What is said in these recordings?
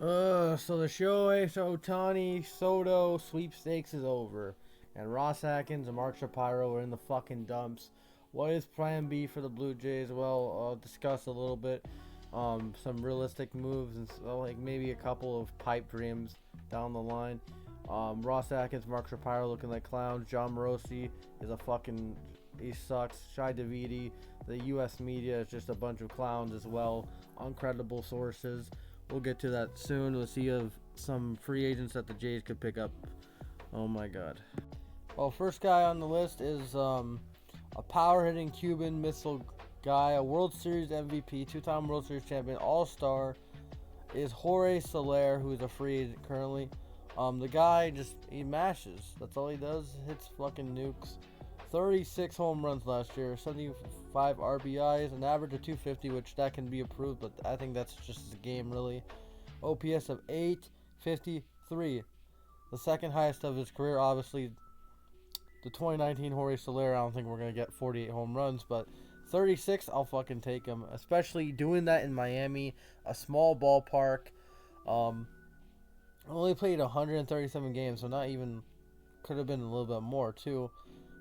So the Shohei Ohtani Soto sweepstakes is over, and Ross Atkins and Mark Shapiro are in the fucking dumps. What is Plan B for the Blue Jays? Well, I'll discuss a little bit. Some realistic moves and like maybe a couple of pipe dreams down the line. Ross Atkins, Mark Shapiro looking like clowns. John Morosi is a fucking he sucks. Shai Davidi, the U.S. media is just a bunch of clowns as well. Uncredible sources. We'll get to that soon. We'll see of some free agents that the Jays could pick up. Oh my god. Well, first guy on the list is a power hitting Cuban missile guy, a World Series MVP, two-time World Series champion, All-Star, is Jorge Soler, who's a free agent currently. The guy he mashes. That's all he does. Hits fucking nukes. 36 home runs last year, 75 RBIs, an average of 250, which that can be improved, but I think that's just a game really. OPS of 853, the second highest of his career. Obviously, the 2019 Jorge Soler, I don't think we're gonna get 48 home runs, but 36, I'll fucking take him. Especially doing that in Miami, a small ballpark. Only played 137 games, so not even could have been a little bit more too.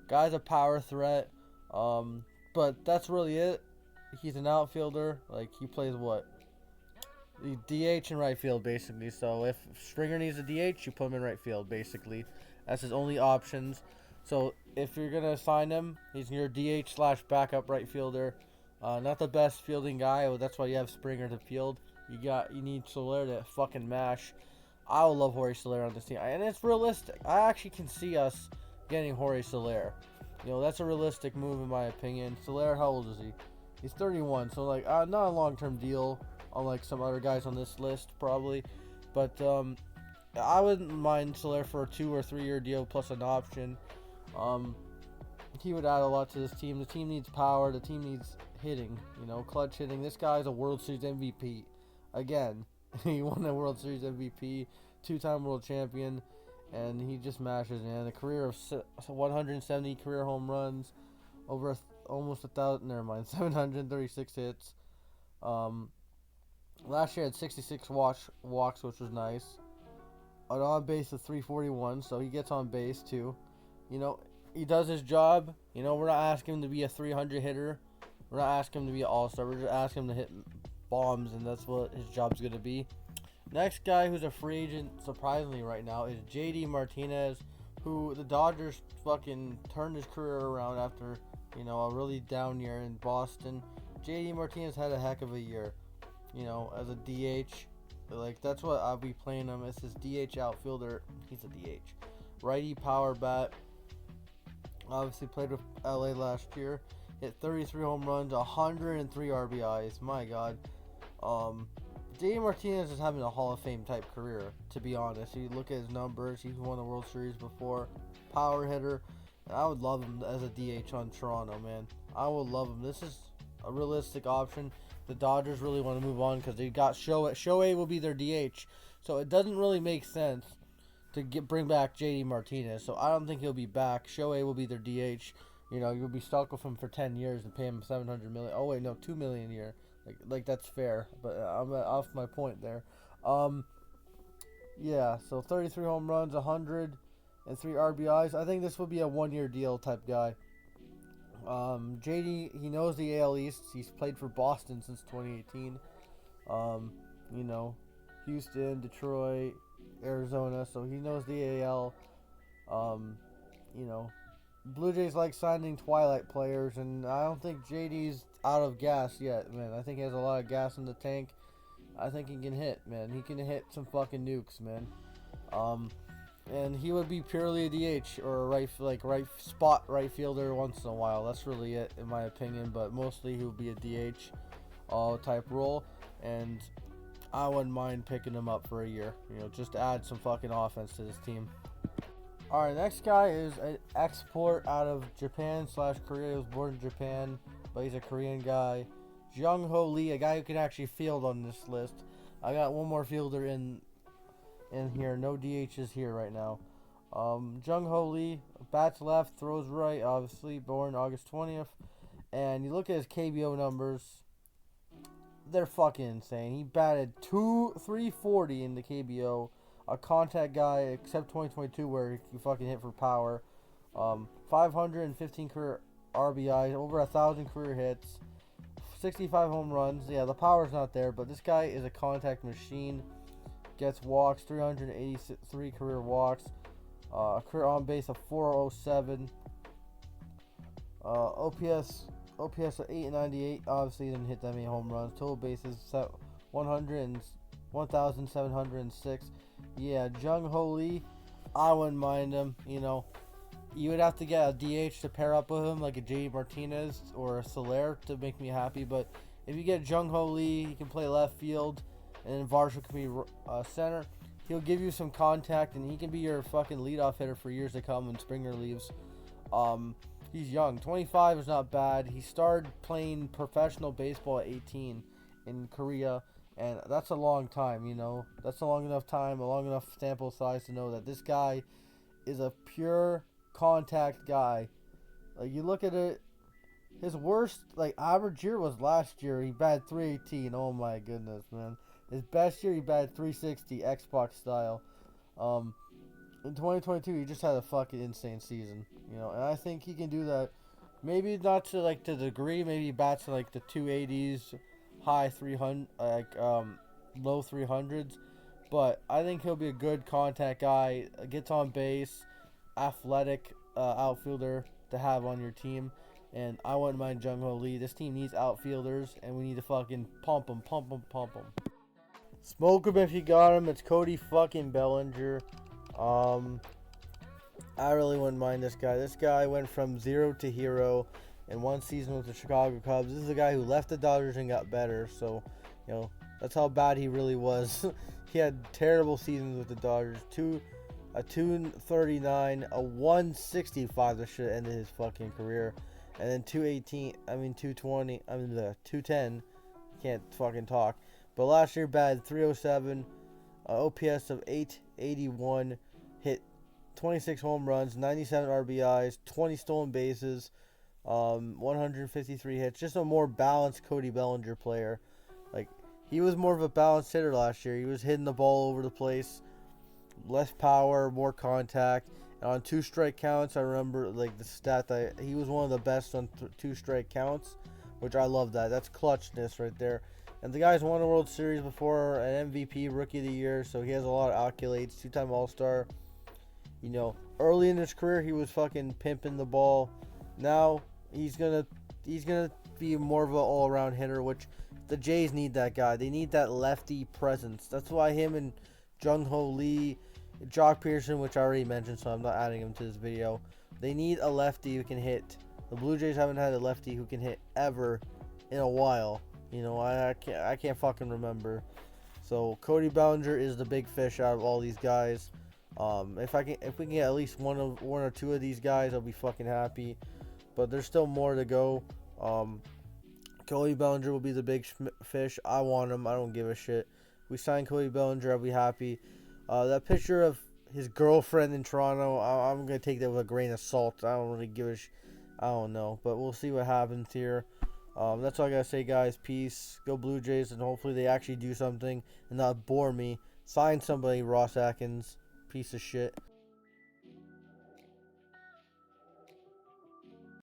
Guy's a power threat, but that's really it. He's an outfielder. Like, he plays what? The DH in right field, basically. So if Springer needs a DH, you put him in right field, basically. That's his only options. So if you're gonna sign him, he's your DH slash backup right fielder. Not the best fielding guy. That's why you have Springer to field. You need Soler to fucking mash. I would love Jorge Soler on this team, and it's realistic. I actually can see us getting Jorge Soler. That's a realistic move in my opinion. Soler, how old is he? He's 31, so like not a long-term deal, unlike some other guys on this list probably. But I wouldn't mind Soler for a 2 or 3 year deal plus an option. He would add a lot to this team. The team needs power. The team needs hitting. Clutch hitting. This guy's a World Series MVP. Again, he won the World Series MVP, two-time world champion. And he just mashes, man. A career of 170 career home runs, over almost 1,000. Never mind, 736 hits. Last year had 66 walks, which was nice. An on base of 341, so he gets on base too. He does his job. We're not asking him to be a 300 hitter. We're not asking him to be an all-star. We're just asking him to hit bombs, and that's what his job's gonna be. Next guy who's a free agent, surprisingly right now, is JD Martinez, who the Dodgers fucking turned his career around after, a really down year in Boston. JD Martinez had a heck of a year, as a DH. Like, that's what I'll be playing him as his DH outfielder. He's a DH. Righty power bat. Obviously played with LA last year. Hit 33 home runs, 103 RBIs. My God. JD Martinez is having a Hall of Fame type career, to be honest. You look at his numbers, he's won the World Series before, power hitter. And I would love him as a DH on Toronto, man. I would love him. This is a realistic option. The Dodgers really want to move on because they got Shohei. Shohei will be their DH, so it doesn't really make sense to bring back JD Martinez. So I don't think he'll be back. Shohei will be their DH. You'll be stuck with him for 10 years and pay him $700 million. Oh wait, no, $2 million a year. Like that's fair, but I'm off my point there. Yeah, so 33 home runs, 103 RBIs. I think this will be a 1-year deal type guy. JD, he knows the AL East. He's played for Boston since 2018. Houston, Detroit, Arizona, so he knows the AL. Blue Jays like signing Twilight players, and I don't think JD's out of gas yet, man. I think he has a lot of gas in the tank. I think he can hit, man. He can hit some fucking nukes, man. And he would be purely a DH or a right fielder once in a while. That's really it, in my opinion. But mostly he would be a DH type role, and I wouldn't mind picking him up for a year. Just to add some fucking offense to this team. Alright, next guy is an export out of Japan/Korea. He was born in Japan, but he's a Korean guy. Jung-Ho Lee, a guy who can actually field on this list. I got one more fielder in here. No DHs here right now. Jung-Ho Lee, bats left, throws right, obviously, born August 20th. And you look at his KBO numbers, they're fucking insane. He batted 340 in the KBO. A contact guy, except 2022 where he fucking hit for power. 515 career RBIs, over 1,000 career hits, 65 home runs. Yeah, the power's not there, but this guy is a contact machine. Gets walks, 383 career walks, a career on base of 407. OPS of 898. Obviously, he didn't hit that many home runs. Total bases 1,706. Yeah, Jung Ho Lee, I wouldn't mind him. You know, you would have to get a DH to pair up with him, like a JD Martinez or a Soler, to make me happy. But if you get Jung Ho Lee, he can play left field, and then Varsho can be center. He'll give you some contact, and he can be your fucking leadoff hitter for years to come when Springer leaves. He's young. 25 is not bad. He started playing professional baseball at 18 in Korea, and that's a long time, you know. That's a long enough time, a long enough sample size to know that this guy is a pure contact guy. Like, you look at it, his worst, like, average year was last year. He batted 318. Oh, my goodness, man. His best year, he batted 360, Xbox style. In 2022, he just had a fucking insane season, you know, and I think he can do that. Maybe not to like the degree. Maybe he bats to like the 280s, high 300, low 300s. But I think he'll be a good contact guy. Gets on base, athletic outfielder to have on your team. And I wouldn't mind Jung Ho Lee. This team needs outfielders, and we need to fucking pump him. Smoke him if you got him. It's Cody fucking Bellinger. I really wouldn't mind this guy. This guy went from zero to hero in one season with the Chicago Cubs. This is a guy who left the Dodgers and got better. So, you know, that's how bad he really was. He had terrible seasons with the Dodgers. A 239, a 165 that should have ended his fucking career. And then 220, the 210. Can't fucking talk. But last year batted 307, OPS of 881, hit 26 home runs, 97 RBIs, 20 stolen bases, 153 hits. Just a more balanced Cody Bellinger player. Like, he was more of a balanced hitter last year. He was hitting the ball over the place, less power, more contact. And on 2 strike counts, I remember like the stat that he was one of the best on 2 strike counts, which I love that. That's clutchness right there. And the guy's won a World Series before, an MVP, Rookie of the Year, so he has a lot of accolades, 2-time All-Star. You know, early in his career, he was fucking pimping the ball. Now, he's gonna be more of an all-around hitter, which the Jays need that guy. They need that lefty presence. That's why him and Jung Ho Lee, Jock Pearson, which I already mentioned, so I'm not adding him to this video. They need a lefty who can hit. The Blue Jays haven't had a lefty who can hit ever in a while. You know, I can't fucking remember. So Cody Bellinger is the big fish out of all these guys. If we can get at least one or two of these guys, I'll be fucking happy. But there's still more to go. Cody Bellinger will be the big fish. I want him. I don't give a shit. If we sign Cody Bellinger, I'll be happy. That picture of his girlfriend in Toronto, I'm gonna take that with a grain of salt. I don't really give a I don't know, but we'll see what happens here. That's all I gotta say, guys. Peace. Go Blue Jays, and hopefully they actually do something and not bore me. Sign somebody, Ross Atkins. Piece of shit.